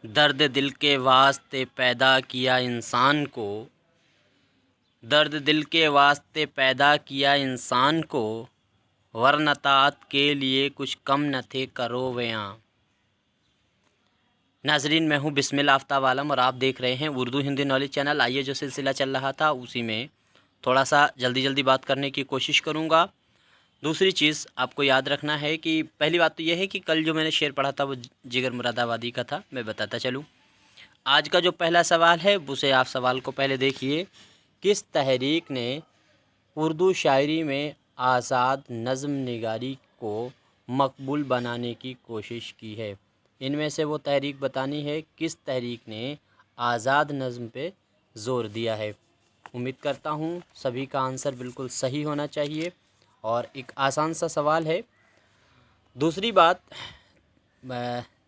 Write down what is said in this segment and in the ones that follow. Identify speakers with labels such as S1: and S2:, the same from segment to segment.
S1: दर्द दिल के वास्ते पैदा किया इंसान को, दर्द दिल के वास्ते पैदा किया इंसान को, वरना तात के लिए कुछ कम न थे करो व्यां। नाजरीन, मैं हूं बिस्मिल आफ्ताब आलम और आप देख रहे हैं उर्दू हिंदी नॉलेज चैनल। आइए, जो सिलसिला चल रहा था उसी में थोड़ा सा जल्दी बात करने की कोशिश करूंगा। दूसरी चीज़ आपको याद रखना है कि पहली बात तो यह है कि कल जो मैंने शेर पढ़ा था वो जिगर मुरादाबादी का था, मैं बताता चलूँ। आज का जो पहला सवाल है उसे आप सवाल को पहले देखिए। किस तहरीक ने उर्दू शायरी में आज़ाद नज़्म निगारी को मकबूल बनाने की कोशिश की है? इनमें से वो तहरीक बतानी है किस तहरीक ने आज़ाद नज़्म पे ज़ोर दिया है। उम्मीद करता हूँ सभी का आंसर बिल्कुल सही होना चाहिए और एक आसान सा सवाल है। दूसरी बात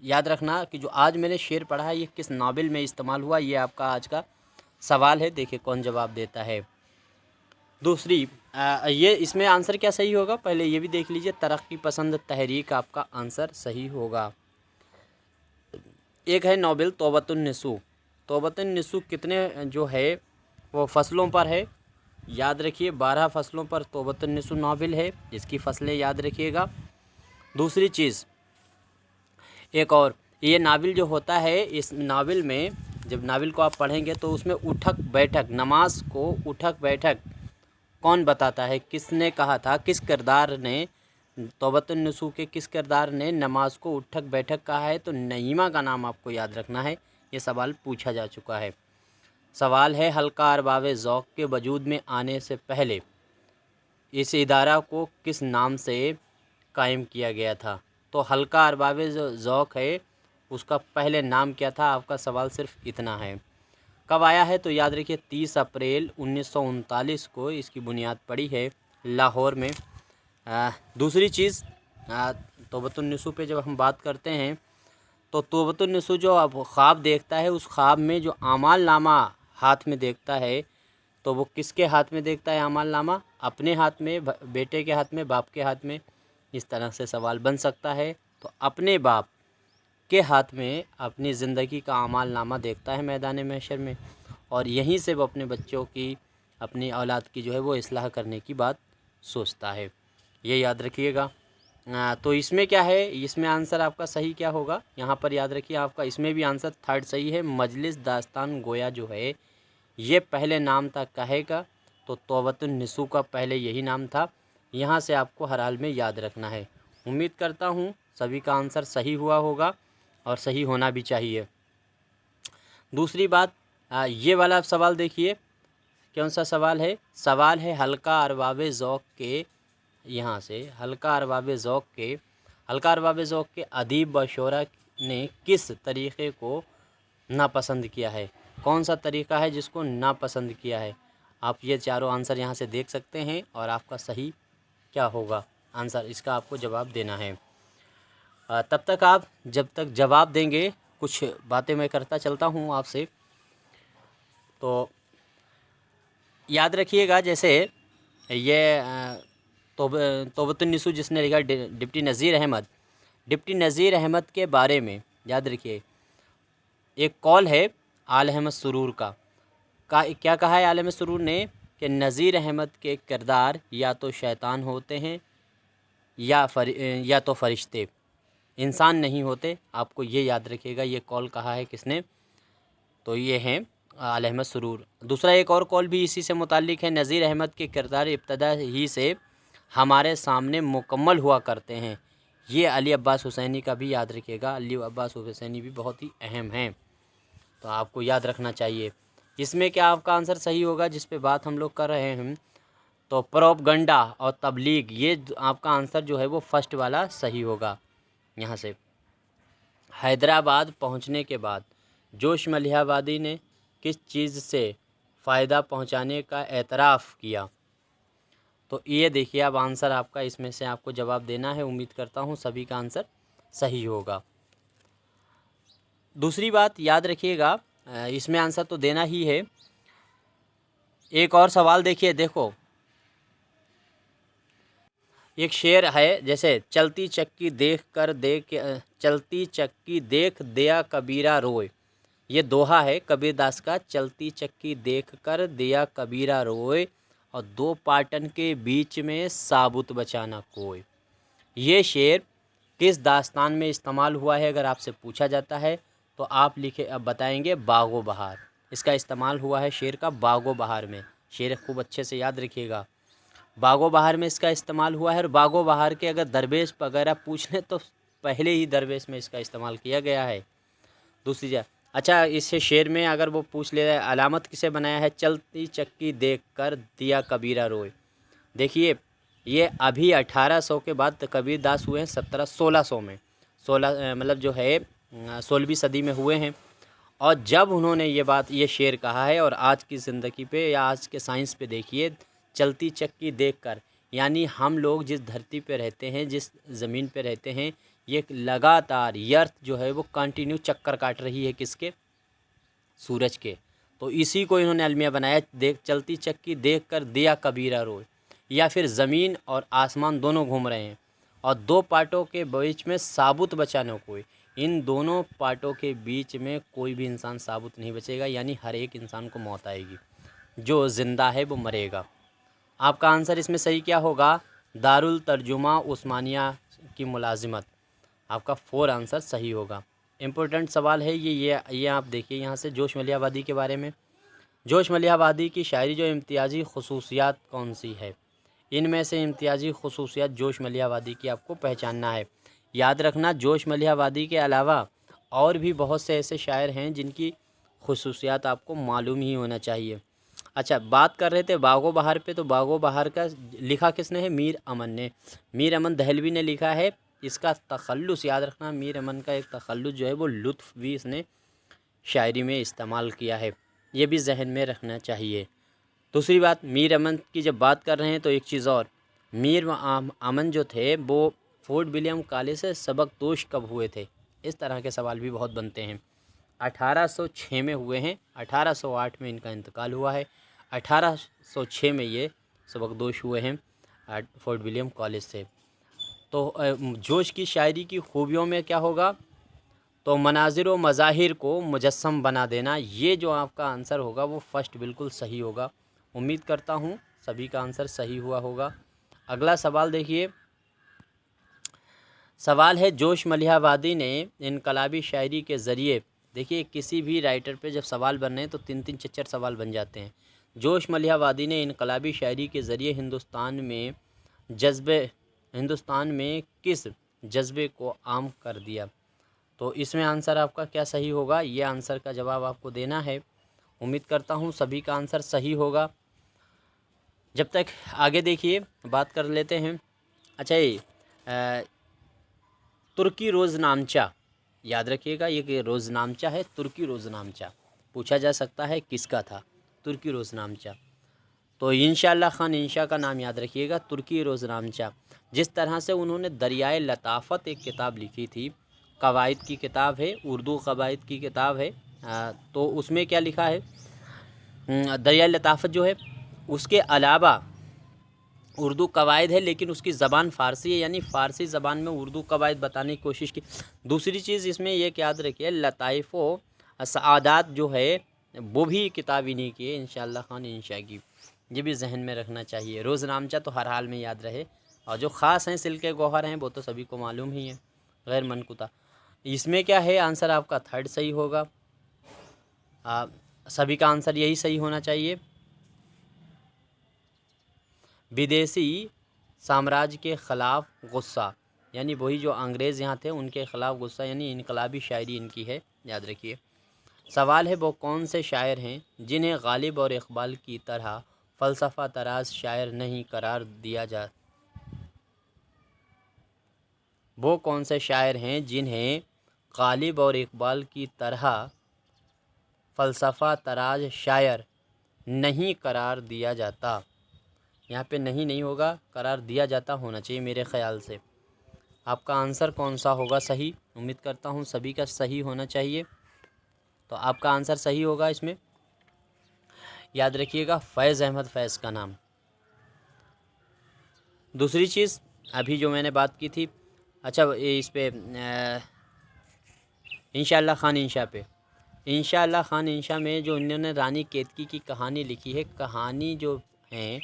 S1: याद रखना कि जो आज मैंने शेर पढ़ा है ये किस नावल में इस्तेमाल हुआ, ये आपका आज का सवाल है। देखिए कौन जवाब देता है। दूसरी ये इसमें आंसर क्या सही होगा, पहले ये भी देख लीजिए। तरक्की पसंद तहरीक आपका आंसर सही होगा। एक है नावल तौबतुन्निसू। तौबतुन्निसू कितने जो है वो फसलों पर है, याद रखिए 12 फसलों पर तौबतुन्निसू नावल है। इसकी फसलें याद रखिएगा। दूसरी चीज़ एक और, ये नावल जो होता है इस नावल में जब नावल को आप पढ़ेंगे तो उसमें उठक बैठक, नमाज को उठक बैठक कौन बताता है, किसने कहा था, किस किरदार ने, तौबतुन्निसू के किस किरदार ने नमाज को उठक बैठक कहा है? तो नईमा का नाम आपको याद रखना है। ये सवाल पूछा जा चुका है। सवाल है हल्का अरबाब ज़ौक़ के वजूद में आने से पहले इस इदारा को किस नाम से कायम किया गया था? तो हल्का अरबाब ज़ौक़ है उसका पहले नाम क्या था? आपका सवाल सिर्फ इतना है। कब आया है? तो याद रखिए 30 अप्रैल 1939 को इसकी बुनियाद पड़ी है लाहौर में। दूसरी चीज़ तौबतुन्निसू पे जब हम बात करते हैं तो तौबतुन्निसू जो अब ख्वाब देखता है उस ख्वाब में जो आमाल नामा हाथ में देखता है तो वो किसके हाथ में देखता है आमाल नामा? अपने हाथ में, बेटे के हाथ में, बाप के हाथ में? इस तरह से सवाल बन सकता है। तो अपने बाप के हाथ में अपनी ज़िंदगी का आमाल नामा देखता है मैदान महशर में और यहीं से वो अपने बच्चों की, अपनी औलाद की जो है वो इस्लाह करने की बात सोचता है। ये याद रखिएगा। तो इसमें क्या है, इसमें आंसर आपका सही क्या होगा? यहाँ पर याद रखिए आपका इसमें भी आंसर थर्ड सही है। मजलिस दास्तान गोया जो है ये पहले नाम था काहे का? तो तौबतुन्निसू का पहले यही नाम था। यहाँ से आपको हर हाल में याद रखना है। उम्मीद करता हूँ सभी का आंसर सही हुआ होगा और सही होना भी चाहिए। दूसरी बात ये वाला सवाल देखिए कौन सा सवाल है। सवाल है हल्का अरबाब ज़ौक़ के, यहाँ से हल्का अरबाब ज़ौक़ के अदीब व शोरा ने किस तरीक़े को नापसंद किया है? कौन सा तरीक़ा है जिसको नापसंद किया है? आप ये चारों आंसर यहाँ से देख सकते हैं और आपका सही क्या होगा आंसर, इसका आपको जवाब देना है। तब तक आप जब तक जवाब देंगे कुछ बातें मैं करता चलता हूँ आपसे। तो याद रखिएगा जैसे ये तौबतुन्निसू जिसने लिखा डिप्टी नज़ीर अहमद के बारे में याद रखिए एक कॉल है आल अहमद सुरूर का क्या कहा है आल अहमद सुरूर ने कि नज़ीर अहमद के किरदार या तो शैतान होते हैं या तो फरिश्ते, इंसान नहीं होते। आपको ये याद रखिएगा। ये कॉल कहा है किसने? तो ये हैं आल अहमद सुरूर। दूसरा एक और कॉल भी इसी से मुताल्लिक़ है। नज़ीर अहमद के किरदार इब्तदा ही से हमारे सामने मुकम्मल हुआ करते हैं। ये अली अब्बास हुसैनी का भी याद रखिएगा। अली अब्बास हुसैनी भी बहुत ही अहम हैं, तो आपको याद रखना चाहिए। इसमें क्या आपका आंसर सही होगा जिस पे बात हम लोग कर रहे हैं? तो प्रोपगंडा और तबलीग, ये आपका आंसर जो है वो फर्स्ट वाला सही होगा। यहाँ से हैदराबाद पहुँचने के बाद जोश मलिहाबादी ने किस चीज़ से फ़ायदा पहुँचाने का एतराफ़ किया? तो ये देखिए अब आंसर आपका, इसमें से आपको जवाब देना है। उम्मीद करता हूँ सभी का आंसर सही होगा। दूसरी बात याद रखिएगा इसमें आंसर तो देना ही है। एक और सवाल देखिए, देखो एक शेर है जैसे चलती चक्की देख दिया कबीरा रोए। ये दोहा है कबीरदास का, चलती चक्की देख कर दिया कबीरा रोए और दो पाटन के बीच में साबुत बचाना कोई। ये शेर किस दास्तान में इस्तेमाल हुआ है अगर आपसे पूछा जाता है तो आप अब बताएंगे बागो बहार। इसका इस्तेमाल हुआ है शेर का बागो बहार में। शेर खूब अच्छे से याद रखिएगा, बागो बहार में इसका इस्तेमाल हुआ है। और बागो बहार के अगर दरवेश वगैरह पूछ लें तो पहले ही दरवेश में इसका इस्तेमाल किया गया है। दूसरी जगह अच्छा, इस शेर में अगर वो पूछ ले अलामत किसे बनाया है, चलती चक्की देख कर दिया कबीरा रोए। देखिए ये अभी 1800 के बाद कबीर दास हुए हैं 1600 में, 16 मतलब जो है 16वीं सदी में हुए हैं। और जब उन्होंने ये शेर कहा है और आज की ज़िंदगी पे या आज के साइंस पे देखिए, चलती चक्की देखकर, यानी हम लोग जिस धरती पे रहते हैं, जिस ज़मीन पे रहते हैं, ये लगातार ये अर्थ जो है वो कंटिन्यू चक्कर काट रही है किसके, सूरज के। तो इसी को इन्होंने अलमिया बनाया, चलती चक्की देखकर दिया कबीरा रोए। या फिर ज़मीन और आसमान दोनों घूम रहे हैं और दो पार्टों के बीच में साबुत बचा न कोई। इन दोनों पार्टों के बीच में कोई भी इंसान साबुत नहीं बचेगा, यानी हर एक इंसान को मौत आएगी, जो ज़िंदा है वो मरेगा। आपका आंसर इसमें सही क्या होगा, दारुल तर्जुमा उस्मानिया की मुलाजिमत। आपका 4 आंसर सही होगा। इम्पोर्टेंट सवाल है ये आप देखिए यहाँ से जोश मलिहाबादी के बारे में। जोश मलिहाबादी की शायरी जो इम्तियाज़ी खसूसियात कौन सी है, इनमें से इम्तियाज़ी खसूसियात जोश मलिहाबादी की आपको पहचानना है। याद रखना जोश मलिहाबादी के अलावा और भी बहुत से ऐसे शायर हैं जिनकी खसूसियात आपको मालूम ही होना चाहिए। अच्छा, बात कर रहे थे बागो बहार पे, तो बागो बहार का लिखा किसने है, मीर अमन ने। मीर अमन दहलवी ने लिखा है। इसका तखल्लुस याद रखना, मीर अमन का एक तखल्लुस जो है वो लुत्फ़ भी इसने शायरी में इस्तेमाल किया है, ये भी जहन में रखना चाहिए। दूसरी बात, मीर अमन की जब बात कर रहे हैं तो एक चीज़ और, मीर अमन जो थे वो फोर्ट विलियम कॉलेज से सबकदोश कब हुए थे, इस तरह के सवाल भी बहुत बनते हैं। 1806 में हुए हैं, 1808 में इनका इंतकाल हुआ है, 1806 में ये सबकदोश हुए हैं फोर्ट विलियम कॉलेज से। तो जोश की शायरी की खूबियों में क्या होगा, तो मनाजिर व मज़ाहिर को मुजस्सम बना देना। ये जो आपका आंसर होगा वो फर्स्ट बिल्कुल सही होगा। उम्मीद करता हूँ सभी का आंसर सही हुआ होगा। अगला सवाल देखिए, सवाल है जोश मलिहाबादी ने इनकलाबी शायरी के ज़रिए, देखिए किसी भी राइटर पे जब सवाल बन रहे हैं तो 3-3 4-4 सवाल बन जाते हैं। जोश मलिहाबादी ने इनकलाबी शायरी के ज़रिए हिंदुस्तान में किस जज्बे को आम कर दिया। तो इसमें आंसर आपका क्या सही होगा, ये आंसर का जवाब आपको देना है। उम्मीद करता हूँ सभी का आंसर सही होगा। जब तक आगे देखिए बात कर लेते हैं। अच्छा, ये तुर्की रोज़नामचा, याद रखिएगा ये कि रोज़नामचा है, तुर्की रोज़नामचा पूछा जा सकता है किसका था, तुर्की रोज़नामचा। तो इंशाअल्लाह खान इंशा का नाम याद रखिएगा, तुर्की रोज़नामचा। जिस तरह से उन्होंने दरियाए लताफ़त एक किताब लिखी थी, कवायद की किताब है, उर्दू कवायद की किताब है, तो उसमें क्या लिखा है, दरियाए लताफ़त जो है उसके अलावा उर्दू कवायद है, लेकिन उसकी ज़बान फ़ारसी है, यानी फ़ारसी ज़बान में उर्दू कवायद बताने की कोशिश की। दूसरी चीज़ इसमें ये याद रखिए, लताइफ़ व सआदात जो है वो भी किताब इन्हीं की है, इंशाअल्लाह खान इंशा की। ये भी जहन में रखना चाहिए। रोज़नामचा तो हर हाल में याद रहे, और जो ख़ास हैं सिल्के गौहर हैं वो तो सभी को मालूम ही है, गैर मनकुता। इसमें क्या है, आंसर आपका 3rd सही होगा। सभी का आंसर यही सही होना चाहिए। विदेशी साम्राज्य के ख़िलाफ़ गुस्सा, यानी वही जो अंग्रेज़ यहाँ थे उनके ख़िलाफ़ गुस्सा, यानी इनकलाबी शायरी इनकी है, याद रखिए। सवाल है वो कौन से शायर हैं जिन्हें गालिब और इकबाल की तरह फ़लसफ़ा तराज शायर नहीं करार दिया जा, वो कौन से शायर हैं जिन्हें गालिब और इकबाल की तरह फ़लसफ़ा तराज शायर नहीं करार दिया जाता। यहाँ पे नहीं होगा, करार दिया जाता होना चाहिए मेरे ख़्याल से। आपका आंसर कौन सा होगा सही, उम्मीद करता हूँ सभी का सही होना चाहिए। तो आपका आंसर सही होगा इसमें, याद रखिएगा, फैज़ अहमद फैज़ का नाम। दूसरी चीज़, अभी जो मैंने बात की थी, अच्छा इस पे इंशाअल्लाह खान इंशा पे, इंशाअल्लाह खान इंशा में जो इन्होंने रानी केतकी की कहानी लिखी है, कहानी जो हैं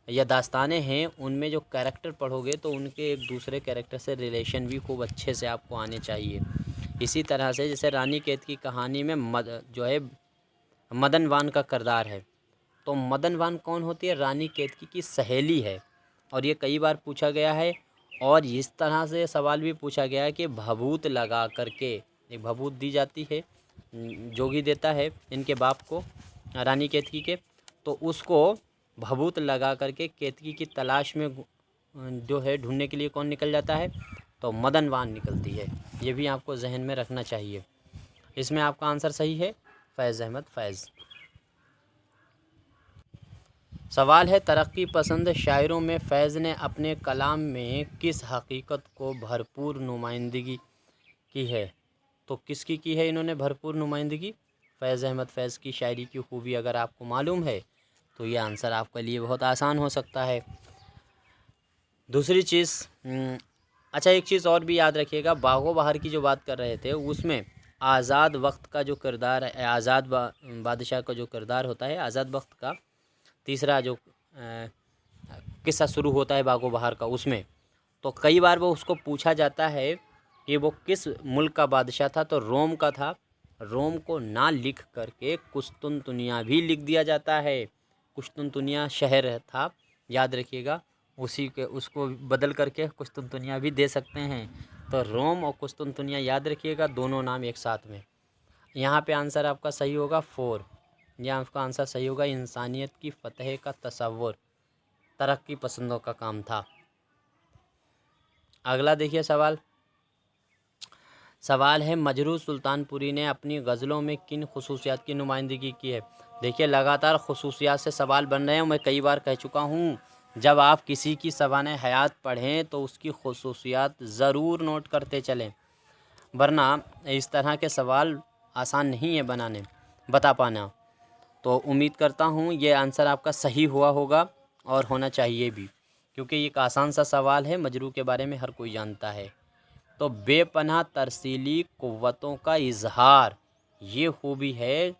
S1: या दास्तानें हैं, उनमें जो कैरेक्टर पढ़ोगे तो उनके एक दूसरे कैरेक्टर से रिलेशन भी खूब अच्छे से आपको आने चाहिए। इसी तरह से जैसे रानी केतकी कहानी में जो है मदन वान का किरदार है, तो मदन वान कौन होती है? रानी केतकी की सहेली है। और ये कई बार पूछा गया है, और इस तरह से सवाल भी पूछा गया है कि भभूत लगा करके, एक भभूत दी जाती है, जोगी देता है इनके बाप को, रानी केतकी के, तो उसको भभूत लगा करके केतकी की तलाश में जो है ढूंढने के लिए कौन निकल जाता है? तो मदन वान निकलती है। ये भी आपको जहन में रखना चाहिए। इसमें आपका आंसर सही है फैज़ अहमद फैज़। सवाल है, तरक्की पसंद शायरों में फैज़ ने अपने कलाम में किस हकीकत को भरपूर नुमाइंदगी की है? तो किसकी की है इन्होंने भरपूर नुमाइंदगी? फैज़ अहमद फैज़ की शायरी की खूबी अगर आपको मालूम है तो ये आंसर आपके लिए बहुत आसान हो सकता है। दूसरी चीज़, अच्छा एक चीज़ और भी याद रखिएगा, बागो बहार की जो बात कर रहे थे उसमें आज़ाद वक्त का जो किरदार है, आज़ाद बादशाह का जो किरदार होता है, आज़ाद वक्त का तीसरा जो किस्सा शुरू होता है बागो बहार का, उसमें तो कई बार वो उसको पूछा जाता है कि वो किस मुल्क का बादशाह था, तो रोम का था। रोम को ना लिख करके कुस्तुनतुनिया भी लिख दिया जाता है। कुस्तुनतुनिया शहर था, याद रखिएगा, उसी के उसको बदल करके कुस्तुनतुनिया भी दे सकते हैं। तो रोम और कुस्तुनतुनिया याद रखिएगा, दोनों नाम एक साथ में। यहाँ पे आंसर आपका सही होगा 4। यहाँ आपका आंसर सही होगा, इंसानियत की फतह का तसव्वुर तरक्की पसंदों का काम था। अगला देखिए सवाल है, मजरूह सुल्तानपुरी ने अपनी गज़लों में किन खसूसियात की नुमाइंदगी की है? देखिए लगातार खसूसियात से सवाल बन रहे हैं। मैं कई बार कह चुका हूँ, जब आप किसी की सवाने हयात पढ़ें तो उसकी खसूसियात ज़रूर नोट करते चलें, वरना इस तरह के सवाल आसान नहीं है बता पाना। तो उम्मीद करता हूँ ये आंसर आपका सही हुआ होगा और होना चाहिए भी, क्योंकि ये एक आसान सा सवाल है, मजरूह के बारे में हर कोई जानता है। तो बेपनाह तरसीली क़ुव्वतों का इजहार, ये खूबी है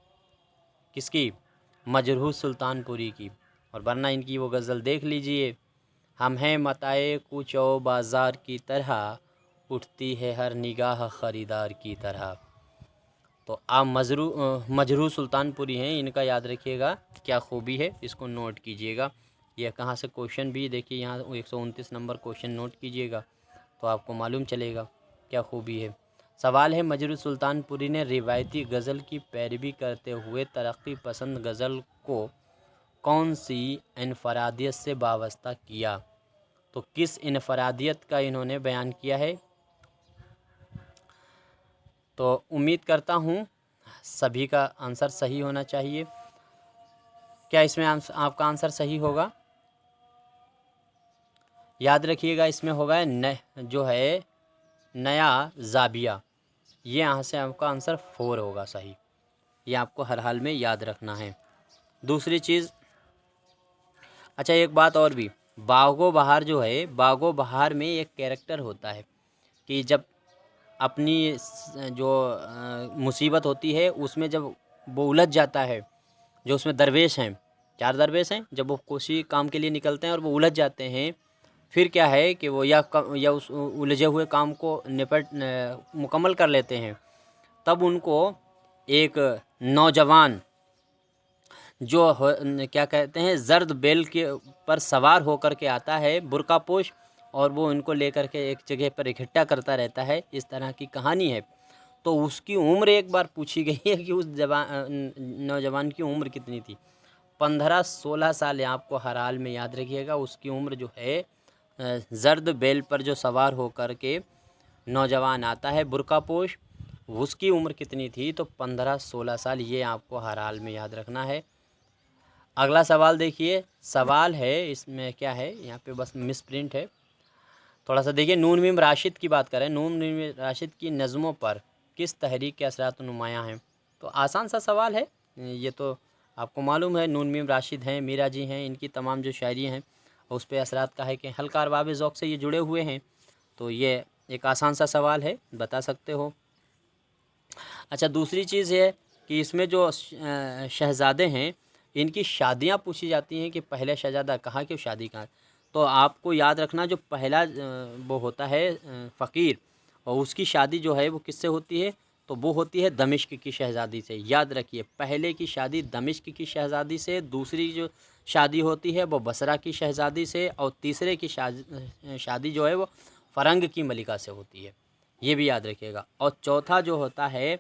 S1: किसकी? मजरूह सुल्तानपुरी की। और वरना इनकी वो गज़ल देख लीजिए, हम हैं मताए कूच ओ बाज़ार की तरह, उठती है हर निगाह ख़रीदार की तरह। तो आप मजरूह सुल्तानपुरी हैं, इनका याद रखिएगा क्या खूबी है, इसको नोट कीजिएगा। यह कहाँ से क्वेश्चन भी देखिए, यहाँ 129 नंबर क्वेश्चन नोट कीजिएगा तो आपको मालूम चलेगा क्या खूबी है। सवाल है, मजरूह सुल्तानपुरी ने रिवायती गज़ल की पैरवी करते हुए तरक्की पसंद गज़ल को कौन सी इनफरादियत से वाबस्ता किया? तो किस इनफरादियत का इन्होंने बयान किया है? तो उम्मीद करता हूँ सभी का आंसर सही होना चाहिए। क्या इसमें आपका आंसर सही होगा? याद रखिएगा, इसमें होगा जो है नया ज़ाबिया। ये यहाँ से आपका आंसर 4 होगा सही। ये आपको हर हाल में याद रखना है। दूसरी चीज़, अच्छा एक बात और भी, बागो बहार जो है, बागो बहार में एक कैरेक्टर होता है कि जब अपनी जो मुसीबत होती है उसमें जब वो उलझ जाता है, जो उसमें दरवेश हैं, 4 दरवेश हैं, जब वो किसी काम के लिए निकलते हैं और वो उलझ जाते हैं, फिर क्या है कि वो या उस उलझे हुए काम को मुकम्मल कर लेते हैं, तब उनको एक नौजवान जो क्या कहते हैं, जर्द बैल के पर सवार होकर के आता है, बुर्कापोश, और वो इनको लेकर के एक जगह पर इकट्ठा करता रहता है। इस तरह की कहानी है। तो उसकी उम्र एक बार पूछी गई है कि उस नौजवान की उम्र कितनी थी? 15-16 साल। आपको हर हाल में याद रखिएगा, उसकी उम्र जो है, जर्द बैल पर जो सवार होकर के नौजवान आता है बुर्कापोश, उसकी उम्र कितनी थी? तो 15-16 साल। ये आपको हर हाल में याद रखना है। अगला सवाल देखिए, सवाल है इसमें क्या है, यहाँ पे बस मिस प्रिंट है, थोड़ा सा देखिए। नून मीम राशिद की बात करें, नून मीम राशिद की नज़मों पर किस तहरीक के असरात नुमायाँ हैं? तो आसान सा सवाल है, ये तो आपको मालूम है। नून मीम राशिद हैं, मीरा जी हैं, इनकी तमाम जो शायरी हैं, और उस पर असरात का है कि हल्का अरबाब ज़ौक़ से ये जुड़े हुए हैं। तो ये एक आसान सा सवाल है, बता सकते हो। अच्छा, दूसरी चीज़ है कि इसमें जो शहज़ादे हैं इनकी शादियां पूछी जाती हैं कि पहला शहज़ादा कहाँ की शादी कहाँ। तो आपको याद रखना जो पहला वो होता है फ़कीर, और उसकी शादी जो है वो किससे होती है, तो वो होती है दमिश्क की शहज़ादी से। याद रखिए, पहले की शादी दमिश्क की शहज़ादी से, दूसरी जो शादी होती है वो बसरा की शहज़ादी से, और तीसरे की शादी जो है वो फ़रंग की मलिका से होती है। ये भी याद रखिएगा। और चौथा जो होता है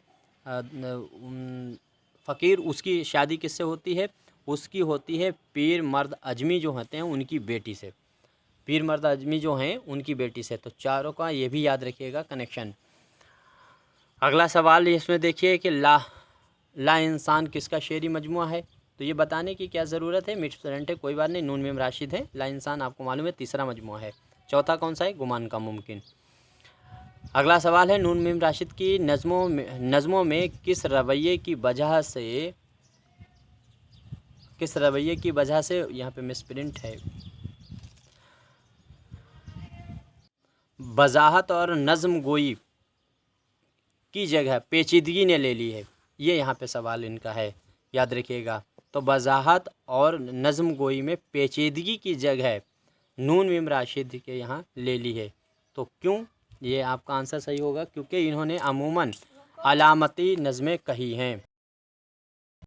S1: फ़कीर, उसकी शादी किससे होती है, उसकी होती है पीर मर्द अजमी जो होते हैं उनकी बेटी से। पीर मर्द अजमी जो हैं उनकी बेटी से। तो चारों का ये भी याद रखिएगा कनेक्शन। अगला सवाल इसमें देखिए कि ला इंसान किसका शेरी मजमुआ है। तो ये बताने की क्या ज़रूरत है, मिड स्टूडेंट है कोई बात नहीं, नून मीम राशिद है। ला इंसान आपको मालूम है तीसरा मजमुआ है। चौथा कौन सा है, गुमान का मुमकिन। अगला सवाल है, नून मीम राशिद की नज़मों में किस रवैये की वजह से यहाँ पे मिसप्रिंट है, वजाहत और नज़्म गोई की जगह पेचीदगी ने ले ली है। ये यहाँ पे सवाल इनका है, याद रखिएगा। तो वजाहत और नज़्म गोई में पेचीदगी की जगह नून मीम राशिद के यहाँ ले ली है। तो क्यों, ये आपका आंसर सही होगा, क्योंकि इन्होंने अमूमन अलामती नज़में कही हैं।